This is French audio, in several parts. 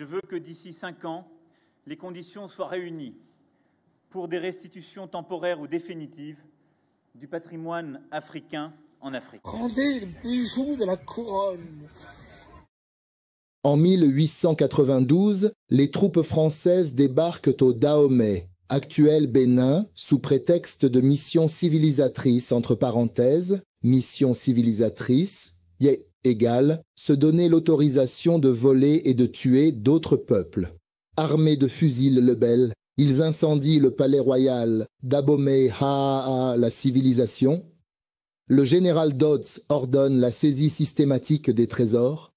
Je veux que d'ici 5 ans, les conditions soient réunies pour des restitutions temporaires ou définitives du patrimoine africain en Afrique. Rendez le bijou de la couronne. En 1892, les troupes françaises débarquent au Dahomey, actuel Bénin, sous prétexte de mission civilisatrice, entre parenthèses, mission civilisatrice, égale, se donner l'autorisation de voler et de tuer d'autres peuples. Armés de fusils Lebel, ils incendient le palais royal d'Abomey Haa, la civilisation. Le général Dodds ordonne la saisie systématique des trésors.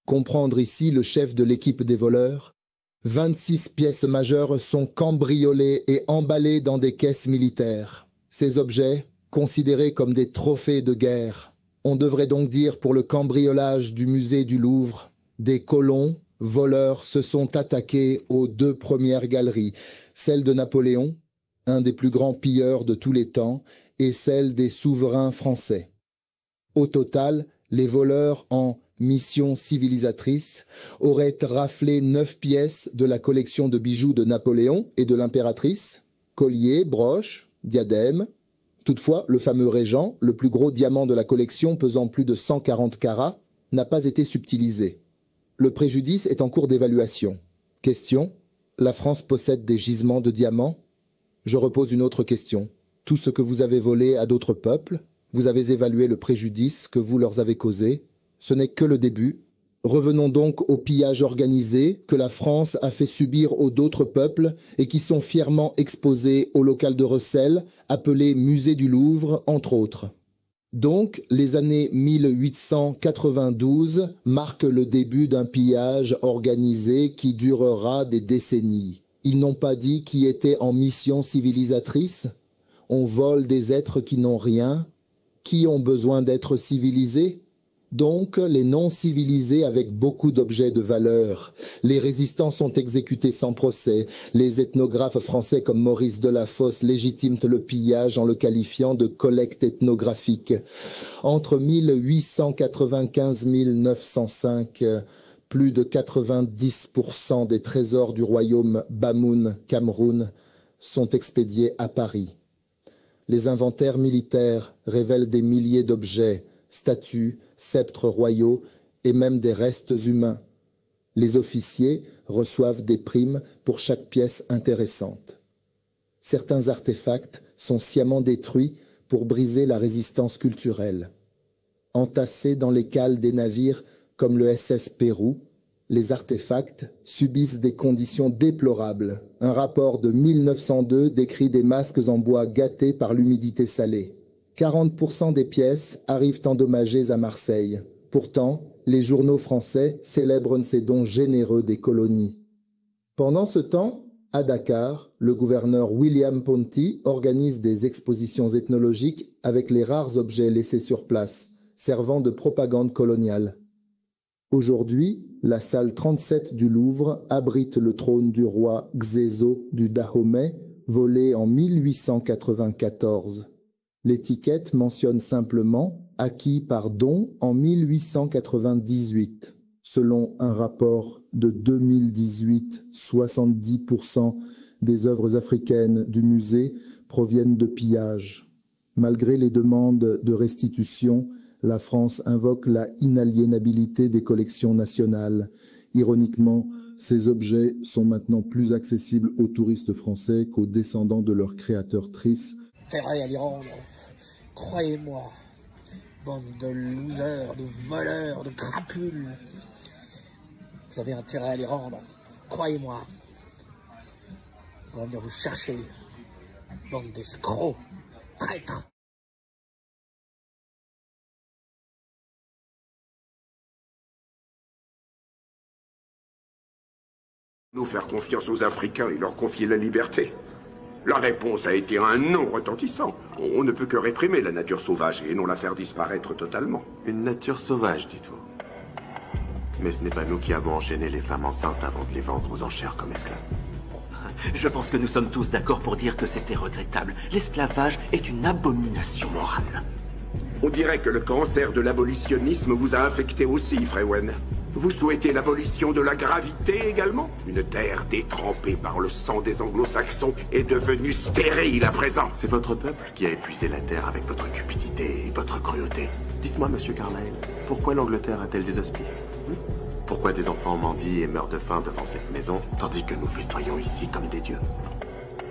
Comprendre ici le chef de l'équipe des voleurs. 26 pièces majeures sont cambriolées et emballées dans des caisses militaires. Ces objets, considérés comme des trophées de guerre, on devrait donc dire pour le cambriolage du musée du Louvre, des colons, voleurs se sont attaqués aux 2 premières galeries, celle de Napoléon, un des plus grands pilleurs de tous les temps, et celle des souverains français. Au total, les voleurs en mission civilisatrice auraient raflé 9 pièces de la collection de bijoux de Napoléon et de l'impératrice, colliers, broches, diadèmes. Toutefois, le fameux Régent, le plus gros diamant de la collection pesant plus de 140 carats, n'a pas été subtilisé. Le préjudice est en cours d'évaluation. Question: la France possède des gisements de diamants? Je repose une autre question. Tout ce que vous avez volé à d'autres peuples, vous avez évalué le préjudice que vous leur avez causé. Ce n'est que le début. Revenons donc au pillage organisé que la France a fait subir aux d'autres peuples et qui sont fièrement exposés au local de recel, appelé Musée du Louvre, entre autres. Donc, les années 1892 marquent le début d'un pillage organisé qui durera des décennies. Ils n'ont pas dit qui était en mission civilisatrice. On vole des êtres qui n'ont rien, qui ont besoin d'être civilisés. Donc, les non-civilisés avec beaucoup d'objets de valeur. Les résistants sont exécutés sans procès. Les ethnographes français comme Maurice Delafosse légitiment le pillage en le qualifiant de collecte ethnographique. Entre 1895 et 1905, plus de 90% des trésors du royaume Bamoun, Cameroun, sont expédiés à Paris. Les inventaires militaires révèlent des milliers d'objets, statues, sceptres royaux et même des restes humains. Les officiers reçoivent des primes pour chaque pièce intéressante. Certains artefacts sont sciemment détruits pour briser la résistance culturelle. Entassés dans les cales des navires comme le SS Pérou, les artefacts subissent des conditions déplorables. Un rapport de 1902 décrit des masques en bois gâtés par l'humidité salée. 40% des pièces arrivent endommagées à Marseille. Pourtant, les journaux français célèbrent ces dons généreux des colonies. Pendant ce temps, à Dakar, le gouverneur William Ponty organise des expositions ethnologiques avec les rares objets laissés sur place, servant de propagande coloniale. Aujourd'hui, la salle 37 du Louvre abrite le trône du roi Xézo du Dahomey, volé en 1894. L'étiquette mentionne simplement « acquis par don en 1898 ». Selon un rapport de 2018, 70% des œuvres africaines du musée proviennent de pillages. Malgré les demandes de restitution, la France invoque la inaliénabilité des collections nationales. Ironiquement, ces objets sont maintenant plus accessibles aux touristes français qu'aux descendants de leurs créateurs tristes. Intérêt à l'y rendre. Croyez-moi, bande de losers, de voleurs, de crapules. Vous avez intérêt à les rendre. Croyez-moi. On va venir vous chercher. Bande d'escrocs, traîtres. Nous faire confiance aux Africains et leur confier la liberté. La réponse a été un non retentissant. On ne peut que réprimer la nature sauvage et non la faire disparaître totalement. Une nature sauvage, dites-vous. Mais ce n'est pas nous qui avons enchaîné les femmes enceintes avant de les vendre aux enchères comme esclaves. Je pense que nous sommes tous d'accord pour dire que c'était regrettable. L'esclavage est une abomination morale. On dirait que le cancer de l'abolitionnisme vous a infecté aussi, Frewen. Vous souhaitez l'abolition de la gravité également? Une terre détrempée par le sang des anglo-saxons est devenue stérile à présent. C'est votre peuple qui a épuisé la terre avec votre cupidité et votre cruauté. Dites-moi, monsieur Carlyle, pourquoi l'Angleterre a-t-elle des hospices? Pourquoi des enfants mendient et meurent de faim devant cette maison, tandis que nous festoyons ici comme des dieux?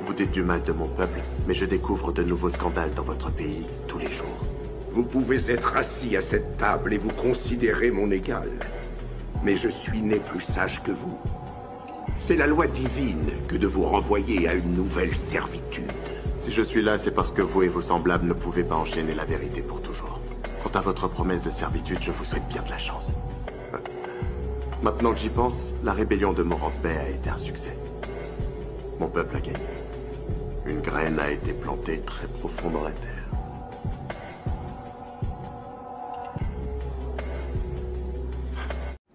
Vous dites du mal de mon peuple, mais je découvre de nouveaux scandales dans votre pays tous les jours. Vous pouvez être assis à cette table et vous considérer mon égal. Mais je suis né plus sage que vous. C'est la loi divine que de vous renvoyer à une nouvelle servitude. Si je suis là, c'est parce que vous et vos semblables ne pouvez pas enchaîner la vérité pour toujours. Quant à votre promesse de servitude, je vous souhaite bien de la chance. Maintenant que j'y pense, la rébellion de Morant Bay a été un succès. Mon peuple a gagné. Une graine a été plantée très profond dans la terre.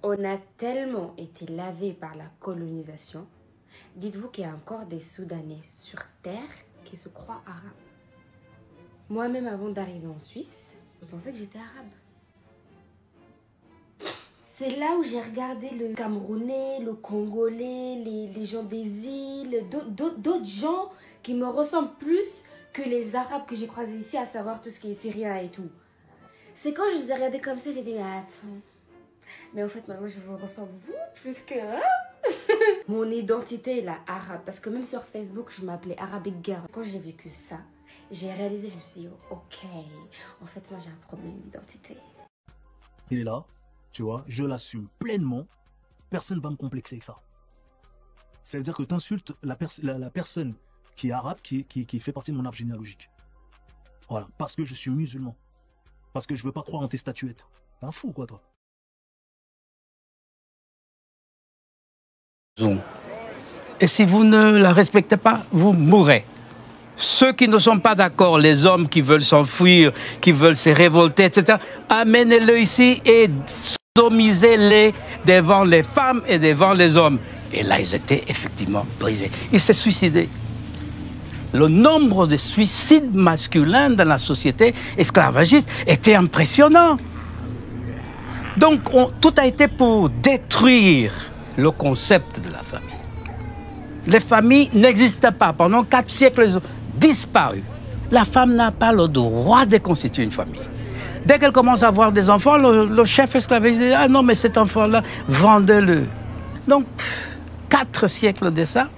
On a tellement été lavé par la colonisation. Dites-vous qu'il y a encore des Soudanais sur terre qui se croient arabes. Moi-même, avant d'arriver en Suisse, je pensais que j'étais arabe. C'est là où j'ai regardé le Camerounais, le Congolais, les gens des îles, d'autres gens qui me ressemblent plus que les Arabes que j'ai croisés ici, à savoir tout ce qui est syrien et tout. C'est quand je les ai regardés comme ça, j'ai dit, mais attends. Mais en fait, moi, je vous ressemble vous plus que... Mon identité est la arabe. Parce que même sur Facebook, je m'appelais Arabic Girl. Quand j'ai vécu ça, j'ai réalisé, je me suis dit, ok, en fait, moi, j'ai un problème d'identité. Il est là, tu vois, je l'assume pleinement. Personne ne va me complexer avec ça. Ça veut dire que tu insultes la personne qui est arabe, qui fait partie de mon arbre généalogique. Voilà, parce que je suis musulman. Parce que je veux pas croire en tes statuettes. T'es un fou, quoi, toi. Et si vous ne la respectez pas, vous mourrez. Ceux qui ne sont pas d'accord, les hommes qui veulent s'enfuir, qui veulent se révolter, etc., amenez-le ici et sodomisez-les devant les femmes et devant les hommes. Et là, ils étaient effectivement brisés. Ils se suicidaient. Le nombre de suicides masculins dans la société esclavagiste était impressionnant. Donc, tout a été pour détruire le concept de la famille. Les familles n'existaient pas. Pendant 4 siècles, elles ont disparu. La femme n'a pas le droit de constituer une famille. Dès qu'elle commence à avoir des enfants, le chef esclavagiste dit « Ah non, mais cet enfant-là, vendez-le ». Donc, 4 siècles de ça,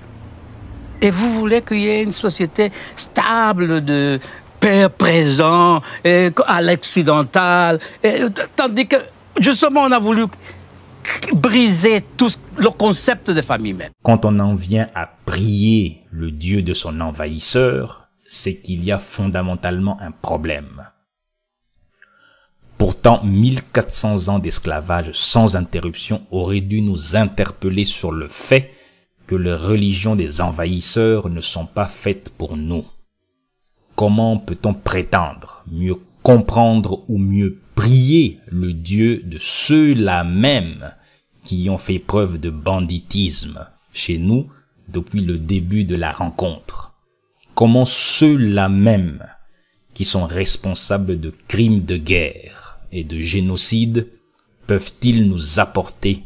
et vous voulez qu'il y ait une société stable de père présent, à l'occidental, tandis que, justement, on a voulu briser tout le concept de famille même. Quand on en vient à prier le Dieu de son envahisseur, c'est qu'il y a fondamentalement un problème. Pourtant, 1400 ans d'esclavage sans interruption auraient dû nous interpeller sur le fait que les religions des envahisseurs ne sont pas faites pour nous. Comment peut-on prétendre mieux comprendre ou mieux prier le Dieu de ceux-là même qui ont fait preuve de banditisme chez nous depuis le début de la rencontre? Comment ceux-là même qui sont responsables de crimes de guerre et de génocide peuvent-ils nous apporter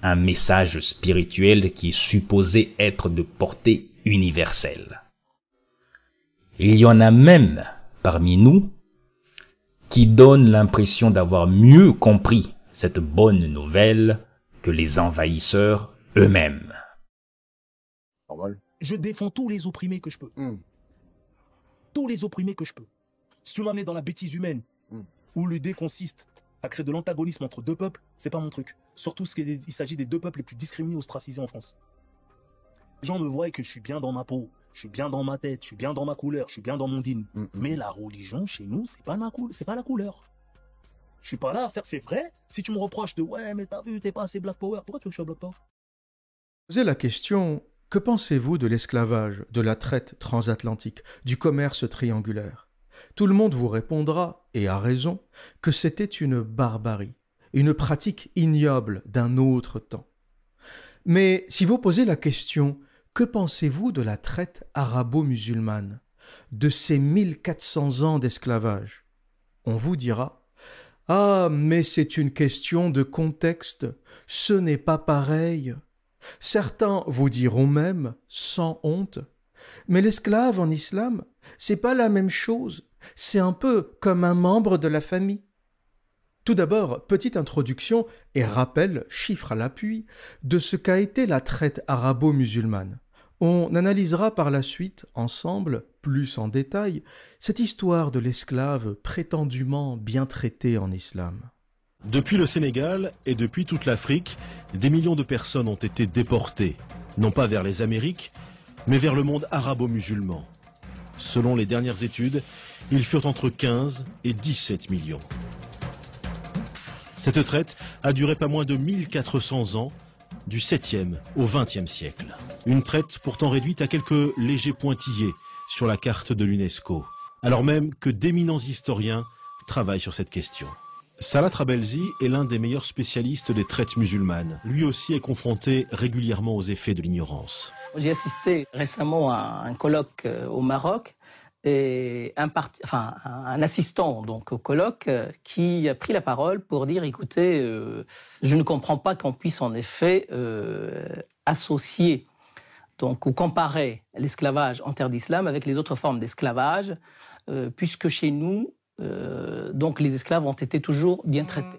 un message spirituel qui est supposé être de portée universelle? Il y en a même parmi nous qui donnent l'impression d'avoir mieux compris cette bonne nouvelle que les envahisseurs eux-mêmes. Je défends tous les opprimés que je peux. Tous les opprimés que je peux. Si tu m'amènes dans la bêtise humaine, où l'idée consiste à créer de l'antagonisme entre deux peuples, c'est pas mon truc. Surtout il s'agit des deux peuples les plus discriminés, ostracisés en France. Les gens me voient que je suis bien dans ma peau, je suis bien dans ma tête, je suis bien dans ma couleur, je suis bien dans mon dîme. Mais la religion, chez nous, c'est pas la couleur. Je suis pas là à faire, c'est vrai. Si tu me reproches de ouais, mais t'as vu, t'es pas assez Black Power, pourquoi tu veux que je sois Black Power? Posez la question, que pensez-vous de l'esclavage, de la traite transatlantique, du commerce triangulaire? Tout le monde vous répondra, et à raison, que c'était une barbarie, une pratique ignoble d'un autre temps. Mais si vous posez la question, que pensez-vous de la traite arabo-musulmane, de ces 1400 ans d'esclavage? On vous dira, Ah, mais c'est une question de contexte, ce n'est pas pareil. Certains vous diront même, sans honte, mais l'esclave en islam, c'est pas la même chose, c'est un peu comme un membre de la famille. Tout d'abord, petite introduction et rappel, chiffre à l'appui, de ce qu'a été la traite arabo-musulmane. On analysera par la suite, ensemble, plus en détail, cette histoire de l'esclave prétendument bien traité en islam. Depuis le Sénégal et depuis toute l'Afrique, des millions de personnes ont été déportées, non pas vers les Amériques, mais vers le monde arabo-musulman. Selon les dernières études, ils furent entre 15 et 17 millions. Cette traite a duré pas moins de 1400 ans, du 7e au 20e siècle. Une traite pourtant réduite à quelques légers pointillés sur la carte de l'UNESCO, alors même que d'éminents historiens travaillent sur cette question. Salah Trabelsi est l'un des meilleurs spécialistes des traites musulmanes. Lui aussi est confronté régulièrement aux effets de l'ignorance. J'ai assisté récemment à un colloque au Maroc et un assistant donc au colloque qui a pris la parole pour dire écoutez, je ne comprends pas qu'on puisse en effet associer donc ou comparer l'esclavage en terre d'islam avec les autres formes d'esclavage, puisque chez nous donc les esclaves ont été toujours bien traités.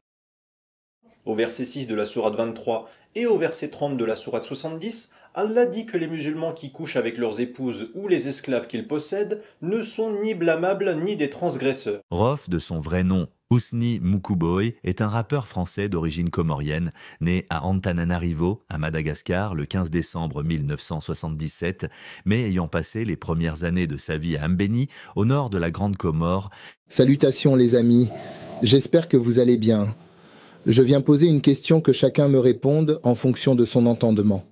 Au verset 6 de la sourate 23 et au verset 30 de la sourate 70, Allah dit que les musulmans qui couchent avec leurs épouses ou les esclaves qu'ils possèdent ne sont ni blâmables ni des transgresseurs. Rof, de son vrai nom, Ousni Mukouboy, est un rappeur français d'origine comorienne, né à Antananarivo, à Madagascar, le 15 décembre 1977, mais ayant passé les premières années de sa vie à Mbéni, au nord de la Grande Comore. Salutations les amis, j'espère que vous allez bien. Je viens poser une question que chacun me réponde en fonction de son entendement.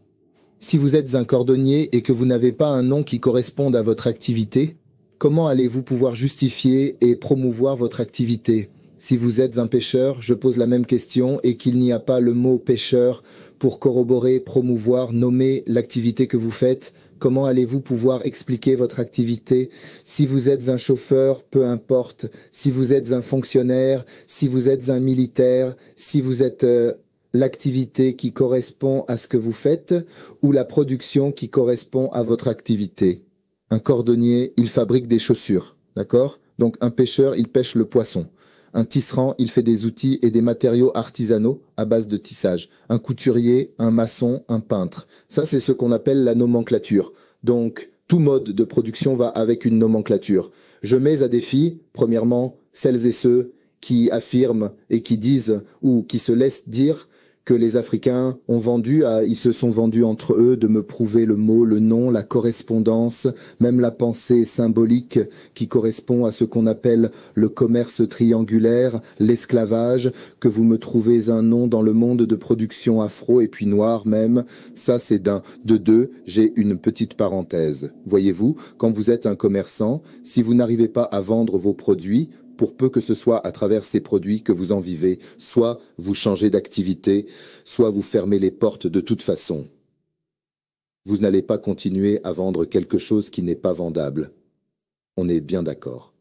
Si vous êtes un cordonnier et que vous n'avez pas un nom qui corresponde à votre activité, comment allez-vous pouvoir justifier et promouvoir votre activité ? Si vous êtes un pêcheur, je pose la même question et qu'il n'y a pas le mot pêcheur pour corroborer, promouvoir, nommer l'activité que vous faites, comment allez-vous pouvoir expliquer votre activité? Si vous êtes un chauffeur, peu importe. Si vous êtes un fonctionnaire, si vous êtes un militaire, si vous êtes l'activité qui correspond à ce que vous faites ou la production qui correspond à votre activité. Un cordonnier, il fabrique des chaussures, d'accord? Donc un pêcheur, il pêche le poisson. Un tisserand, il fait des outils et des matériaux artisanaux à base de tissage. Un couturier, un maçon, un peintre. Ça, c'est ce qu'on appelle la nomenclature. Donc, tout mode de production va avec une nomenclature. Je mets à défi, premièrement, celles et ceux qui affirment et qui disent ou qui se laissent dire que les Africains ils se sont vendus entre eux de me prouver le mot, le nom, la correspondance, même la pensée symbolique qui correspond à ce qu'on appelle le commerce triangulaire, l'esclavage, que vous me trouvez un nom dans le monde de production afro et puis noir même. Ça, c'est d'un. De deux, j'ai une petite parenthèse. Voyez-vous, quand vous êtes un commerçant, si vous n'arrivez pas à vendre vos produits, pour peu que ce soit à travers ces produits que vous en vivez, soit vous changez d'activité, soit vous fermez les portes de toute façon. Vous n'allez pas continuer à vendre quelque chose qui n'est pas vendable. On est bien d'accord.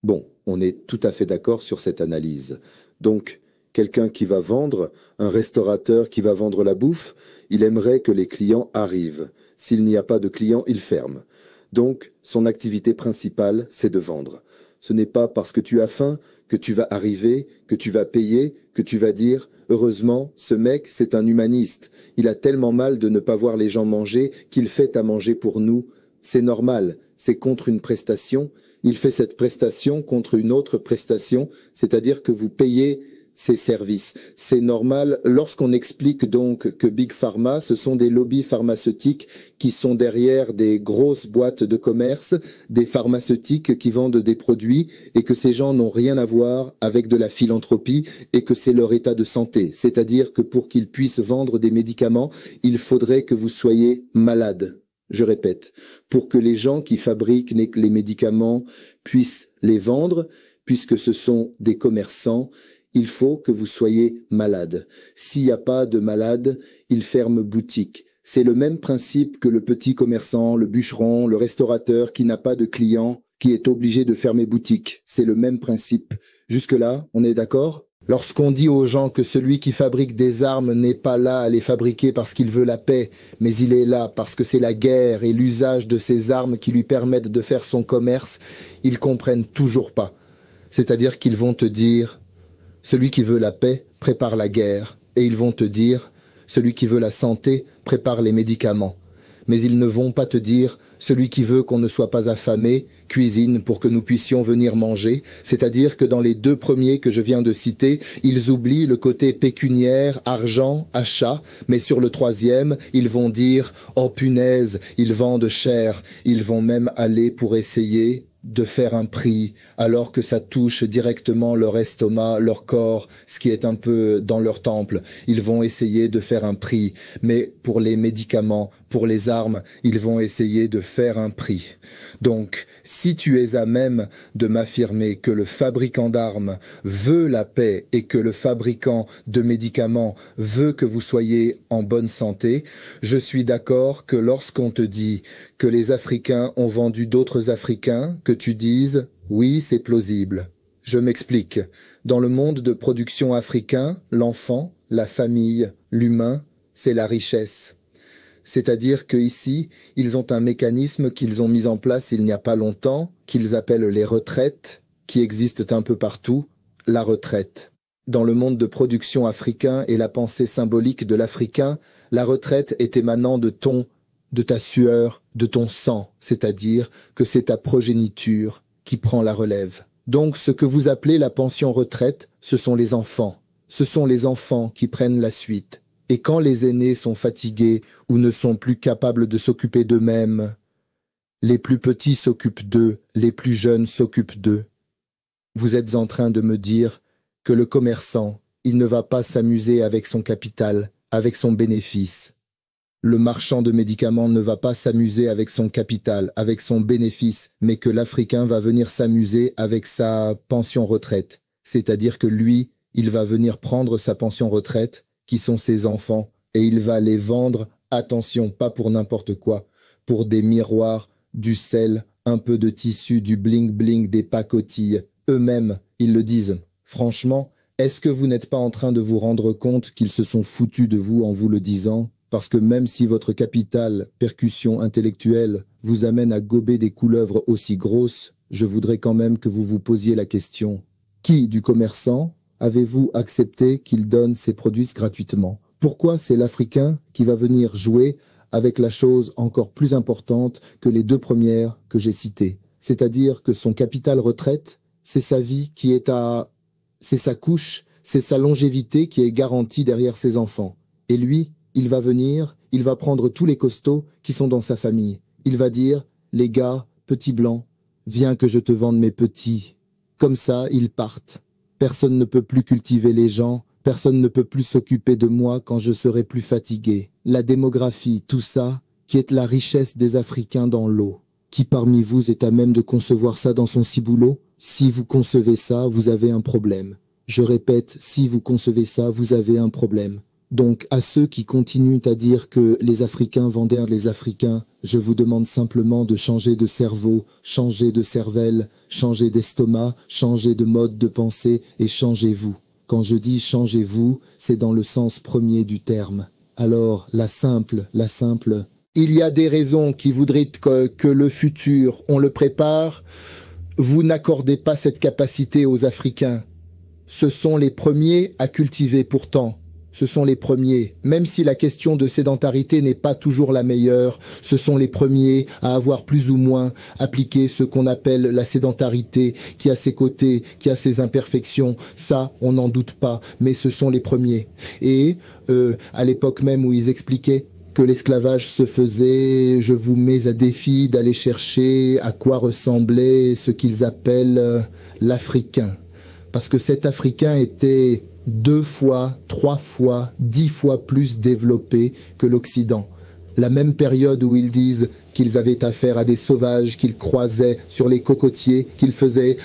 Bon, on est tout à fait d'accord sur cette analyse. Donc, quelqu'un qui va vendre, un restaurateur qui va vendre la bouffe, il aimerait que les clients arrivent. S'il n'y a pas de clients, il ferme. Donc, son activité principale, c'est de vendre. Ce n'est pas parce que tu as faim que tu vas arriver, que tu vas payer, que tu vas dire « Heureusement, ce mec, c'est un humaniste. Il a tellement mal de ne pas voir les gens manger qu'il fait à manger pour nous. C'est normal, c'est contre une prestation. Il fait cette prestation contre une autre prestation, c'est-à-dire que vous payez ces services. C'est normal lorsqu'on explique donc que Big Pharma, ce sont des lobbies pharmaceutiques qui sont derrière des grosses boîtes de commerce, des pharmaceutiques qui vendent des produits et que ces gens n'ont rien à voir avec de la philanthropie et que c'est leur état de santé. C'est-à-dire que pour qu'ils puissent vendre des médicaments, il faudrait que vous soyez malade. Je répète, pour que les gens qui fabriquent les médicaments puissent les vendre, puisque ce sont des commerçants, il faut que vous soyez malade. S'il n'y a pas de malade, ils ferment boutique. C'est le même principe que le petit commerçant, le bûcheron, le restaurateur qui n'a pas de clients, qui est obligé de fermer boutique. C'est le même principe. Jusque-là, on est d'accord? Lorsqu'on dit aux gens que celui qui fabrique des armes n'est pas là à les fabriquer parce qu'il veut la paix, mais il est là parce que c'est la guerre et l'usage de ces armes qui lui permettent de faire son commerce, ils comprennent toujours pas. C'est-à-dire qu'ils vont te dire, celui qui veut la paix prépare la guerre, et ils vont te dire, celui qui veut la santé prépare les médicaments. Mais ils ne vont pas te dire, celui qui veut qu'on ne soit pas affamé, cuisine pour que nous puissions venir manger, c'est-à-dire que dans les deux premiers que je viens de citer, ils oublient le côté pécuniaire, argent, achat, mais sur le troisième, ils vont dire, oh punaise, ils vendent cher, ils vont même aller pour essayer de faire un prix, alors que ça touche directement leur estomac, leur corps, ce qui est un peu dans leur temple. Ils vont essayer de faire un prix, mais pour les médicaments, pour les armes, ils vont essayer de faire un prix. Donc, si tu es à même de m'affirmer que le fabricant d'armes veut la paix et que le fabricant de médicaments veut que vous soyez en bonne santé, je suis d'accord que lorsqu'on te dit que les Africains ont vendu d'autres Africains, que tu dises « oui, c'est plausible ». Je m'explique. Dans le monde de production africain, l'enfant, la famille, l'humain, c'est la richesse. C'est-à-dire qu'ici, ils ont un mécanisme qu'ils ont mis en place il n'y a pas longtemps, qu'ils appellent les retraites, qui existent un peu partout, la retraite. Dans le monde de production africain et la pensée symbolique de l'Africain, la retraite est émanant de ta sueur, de ton sang, c'est-à-dire que c'est ta progéniture qui prend la relève. Donc ce que vous appelez la pension retraite, ce sont les enfants. Ce sont les enfants qui prennent la suite. Et quand les aînés sont fatigués ou ne sont plus capables de s'occuper d'eux-mêmes, les plus petits s'occupent d'eux, les plus jeunes s'occupent d'eux. Vous êtes en train de me dire que le commerçant, il ne va pas s'amuser avec son capital, avec son bénéfice. Le marchand de médicaments ne va pas s'amuser avec son capital, avec son bénéfice, mais que l'Africain va venir s'amuser avec sa pension retraite. C'est-à-dire que lui, il va venir prendre sa pension retraite, qui sont ses enfants, et il va les vendre, attention, pas pour n'importe quoi, pour des miroirs, du sel, un peu de tissu, du bling-bling, des pacotilles. Eux-mêmes, ils le disent. Franchement, est-ce que vous n'êtes pas en train de vous rendre compte qu'ils se sont foutus de vous en vous le disant? Parce que même si votre capital, percussion intellectuelle, vous amène à gober des couleuvres aussi grosses, je voudrais quand même que vous vous posiez la question. Qui, du commerçant, avez-vous accepté qu'il donne ses produits gratuitement? Pourquoi c'est l'Africain qui va venir jouer avec la chose encore plus importante que les deux premières que j'ai citées? C'est-à-dire que son capital retraite, c'est sa vie qui est c'est sa couche, c'est sa longévité qui est garantie derrière ses enfants. Et lui, il va venir, il va prendre tous les costauds qui sont dans sa famille. Il va dire, les gars, petits blancs, viens que je te vende mes petits. Comme ça, ils partent. Personne ne peut plus cultiver les gens, personne ne peut plus s'occuper de moi quand je serai plus fatigué. La démographie, tout ça, qui est la richesse des Africains dans l'eau. Qui parmi vous est à même de concevoir ça dans son ciboulot? Si vous concevez ça, vous avez un problème. Je répète, si vous concevez ça, vous avez un problème. Donc, à ceux qui continuent à dire que les Africains vendaient les Africains, je vous demande simplement de changer de cerveau, changer de cervelle, changer d'estomac, changer de mode de pensée et changez-vous. Quand je dis changez-vous, c'est dans le sens premier du terme. Alors, la simple, il y a des raisons qui voudraient que le futur, on le prépare. Vous n'accordez pas cette capacité aux Africains. Ce sont les premiers à cultiver pourtant. Ce sont les premiers, même si la question de sédentarité n'est pas toujours la meilleure, ce sont les premiers à avoir plus ou moins appliqué ce qu'on appelle la sédentarité, qui a ses côtés, qui a ses imperfections, ça on n'en doute pas, mais ce sont les premiers. Et à l'époque même où ils expliquaient que l'esclavage se faisait, je vous mets à défi d'aller chercher à quoi ressemblait ce qu'ils appellent l'Africain. Parce que cet Africain était 2 fois, 3 fois, 10 fois plus développé que l'Occident. La même période où ils disent qu'ils avaient affaire à des sauvages qu'ils croisaient sur les cocotiers,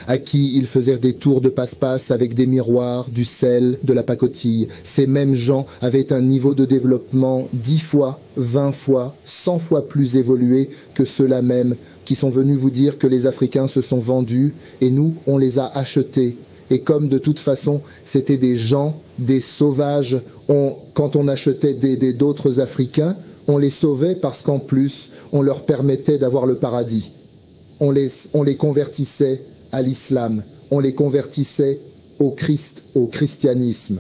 à qui ils faisaient des tours de passe-passe avec des miroirs, du sel, de la pacotille. Ces mêmes gens avaient un niveau de développement 10 fois, 20 fois, 100 fois plus évolué que ceux-là même qui sont venus vous dire que les Africains se sont vendus et nous, on les a achetés. Et comme de toute façon, c'était des gens, des sauvages, quand on achetait d'autres Africains, on les sauvait parce qu'en plus, on leur permettait d'avoir le paradis. On les convertissait à l'islam, on les convertissait au Christ, au christianisme.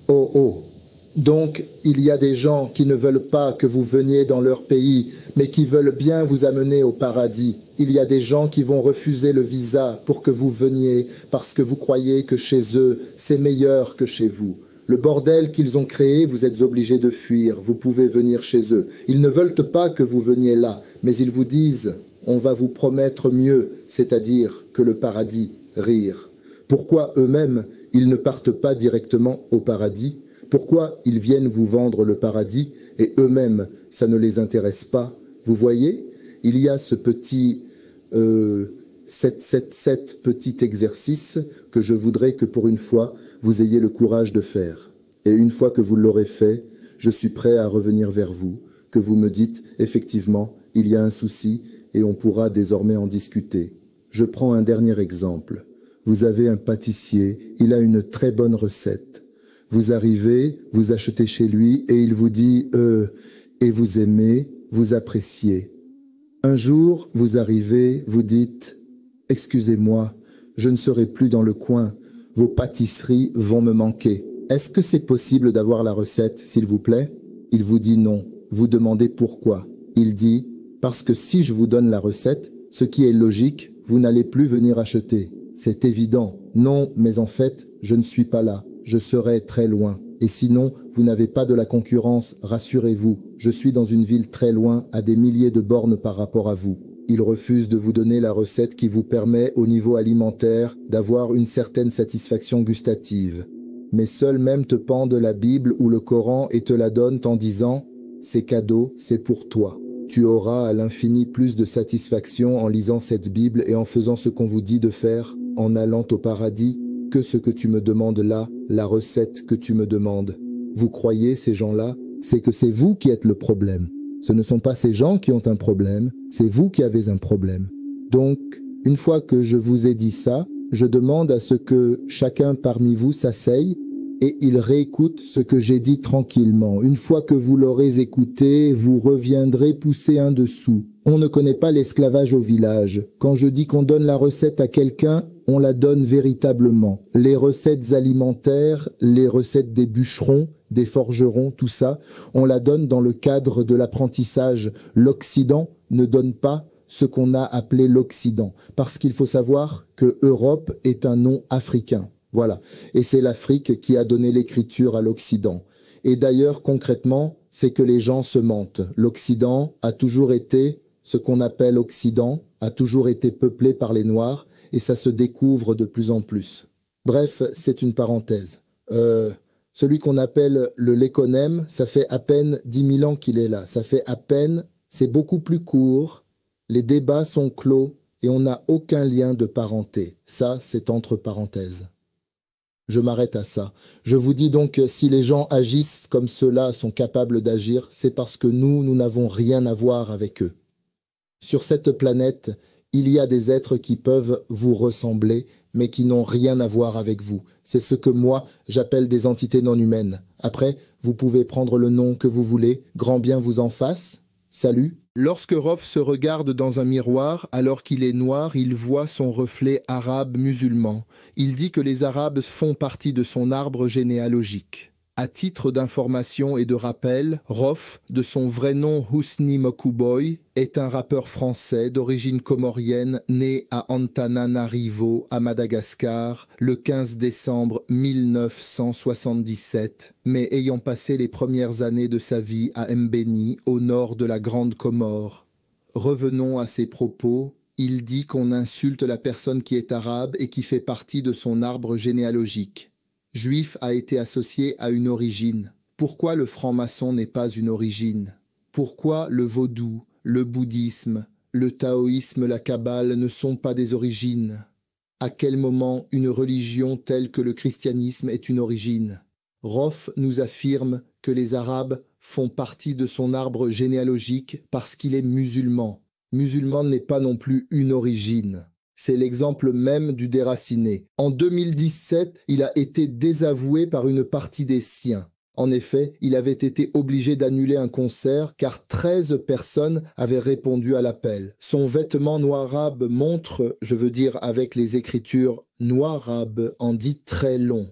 Oh oh. Donc, il y a des gens qui ne veulent pas que vous veniez dans leur pays, mais qui veulent bien vous amener au paradis. Il y a des gens qui vont refuser le visa pour que vous veniez, parce que vous croyez que chez eux, c'est meilleur que chez vous. Le bordel qu'ils ont créé, vous êtes obligés de fuir. Vous pouvez venir chez eux. Ils ne veulent pas que vous veniez là, mais ils vous disent, on va vous promettre mieux, c'est-à-dire que le paradis, rire. Pourquoi eux-mêmes, ils ne partent pas directement au paradis ? Pourquoi ils viennent vous vendre le paradis et eux-mêmes, ça ne les intéresse pas? Vous voyez, il y a ce petit, cet petit exercice que je voudrais que pour une fois, vous ayez le courage de faire. Et une fois que vous l'aurez fait, je suis prêt à revenir vers vous, que vous me dites, effectivement, il y a un souci et on pourra désormais en discuter. Je prends un dernier exemple. Vous avez un pâtissier, il a une très bonne recette. Vous arrivez, vous achetez chez lui et il vous dit et vous aimez, vous appréciez. Un jour, vous arrivez, vous dites « Excusez-moi, je ne serai plus dans le coin, vos pâtisseries vont me manquer. Est-ce que c'est possible d'avoir la recette, s'il vous plaît ?» Il vous dit non. Vous demandez pourquoi. Il dit « Parce que si je vous donne la recette, ce qui est logique, vous n'allez plus venir acheter. C'est évident. Non, mais en fait, je ne suis pas là. Je serai très loin. Et sinon, vous n'avez pas de la concurrence, rassurez-vous. Je suis dans une ville très loin, à des milliers de bornes par rapport à vous. Il refuse de vous donner la recette qui vous permet, au niveau alimentaire, d'avoir une certaine satisfaction gustative. Mais seuls même te pendent la Bible ou le Coran et te la donnent en disant « C'est cadeau, c'est pour toi ». Tu auras à l'infini plus de satisfaction en lisant cette Bible et en faisant ce qu'on vous dit de faire, en allant au paradis, que ce que tu me demandes là, la recette que tu me demandes. Vous croyez ces gens-là, c'est que c'est vous qui êtes le problème. Ce ne sont pas ces gens qui ont un problème, c'est vous qui avez un problème. Donc, une fois que je vous ai dit ça, je demande à ce que chacun parmi vous s'asseye et il réécoute ce que j'ai dit tranquillement. Une fois que vous l'aurez écouté, vous reviendrez pousser un dessous. On ne connaît pas l'esclavage au village. Quand je dis qu'on donne la recette à quelqu'un, on la donne véritablement. Les recettes alimentaires, les recettes des bûcherons, des forgerons, tout ça, on la donne dans le cadre de l'apprentissage. L'Occident ne donne pas ce qu'on a appelé l'Occident, parce qu'il faut savoir que Europe est un nom africain. Voilà. Et c'est l'Afrique qui a donné l'écriture à l'Occident. Et d'ailleurs, concrètement, c'est que les gens se mentent. L'Occident a toujours été, ce qu'on appelle Occident, a toujours été peuplé par les Noirs, et ça se découvre de plus en plus. Bref, c'est une parenthèse. Celui qu'on appelle le Lekonem, ça fait à peine 10 000 ans qu'il est là. Ça fait à peine, c'est beaucoup plus court, les débats sont clos, et on n'a aucun lien de parenté. Ça, c'est entre parenthèses. Je m'arrête à ça. Je vous dis donc, si les gens agissent comme ceux-là sont capables d'agir, c'est parce que nous n'avons rien à voir avec eux. Sur cette planète, il y a des êtres qui peuvent vous ressembler, mais qui n'ont rien à voir avec vous. C'est ce que moi, j'appelle des entités non humaines. Après, vous pouvez prendre le nom que vous voulez, grand bien vous en fasse. Salut. Lorsque Rof se regarde dans un miroir, alors qu'il est noir, il voit son reflet arabe musulman. Il dit que les Arabes font partie de son arbre généalogique. À titre d'information et de rappel, Rof, de son vrai nom Husni Mokuboy, est un rappeur français d'origine comorienne né à Antananarivo, à Madagascar, le 15 décembre 1977, mais ayant passé les premières années de sa vie à Mbeni, au nord de la Grande Comore. Revenons à ses propos. Il dit qu'on insulte la personne qui est arabe et qui fait partie de son arbre généalogique. Juif a été associé à une origine. Pourquoi le franc-maçon n'est pas une origine? Pourquoi le vaudou, le bouddhisme, le taoïsme, la kabbale ne sont pas des origines? À quel moment une religion telle que le christianisme est une origine? Rof nous affirme que les Arabes font partie de son arbre généalogique parce qu'il est musulman. Musulman n'est pas non plus une origine. C'est l'exemple même du déraciné. En 2017, il a été désavoué par une partie des siens. En effet, il avait été obligé d'annuler un concert car 13 personnes avaient répondu à l'appel. Son vêtement noirabe montre, je veux dire avec les écritures noirabe, en dit très long.